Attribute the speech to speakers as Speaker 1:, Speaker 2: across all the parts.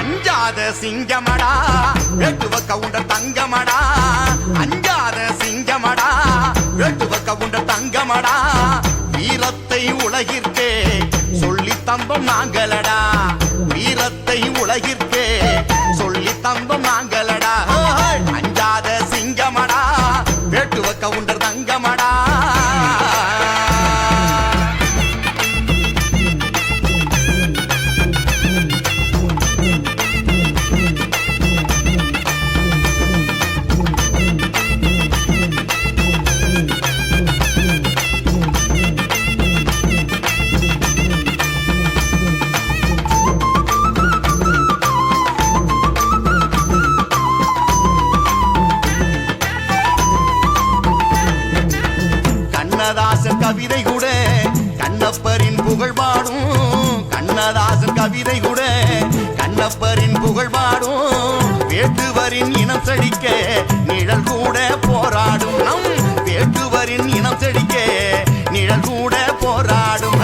Speaker 1: அஞ்சாத சிங்கமடா வெட்டுவ கவுண்ட தங்கமடா அஞ்சாத சிங்கமடா வெட்டுவ கவுண்ட தங்கமடா வீரத்தை உலகிற்கே சொல்லி தந்தோம் நாங்களடா வீரத்தை உலகிற்கே சொல்லி தந்தோம் நாங்களடா அஞ்சாத சிங்கமடா வெட்டுவ கவுண்ட தங்கமடா கண்ணதாசன் கவிதை கூட கண்ணப்பரின் புகழ் பாடும் கண்ணதாசன் கவிதை கூட கண்ணப்பரின் புகழ் பாடும் வேட்டுவரின் இனம் செழிக்க நிழல் கூட போராடும் நம் வேட்டுவரின் இனம் செழிக்க நிழல் கூட போராடும்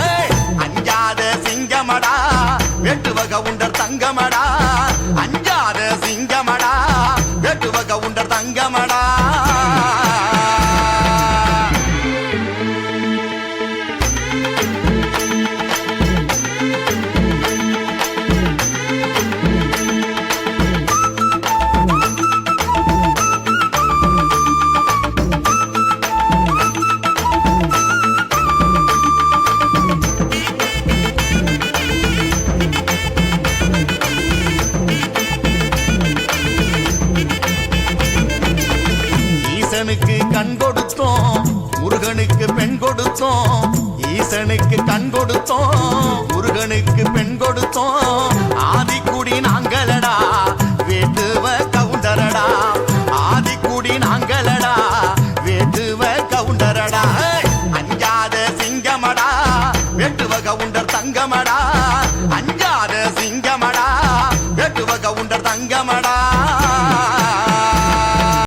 Speaker 1: அஞ்சாத சிங்கமடா வெட்டுவ கவுண்டர் தங்கமடா அஞ்சாத சிங்கமடா வெட்டுவ கவுண்டர் தங்கமடா ஈசனுக்கு கண் கொடுத்தோம் முருகனுக்கு பெண் கொடுத்தோம் ஈசனுக்கு கண் கொடுத்தோம் முருகனுக்கு பெண் கொடுத்தோம் ஆதிக்குடி நாங்களடா வேட்டுவ கவுண்டரடா ஆதிக்குடி நாங்களடா வேட்டுவ கவுண்டரடா அஞ்சாத சிங்கமடா வேட்டுவ கவுண்டர் தங்கமடா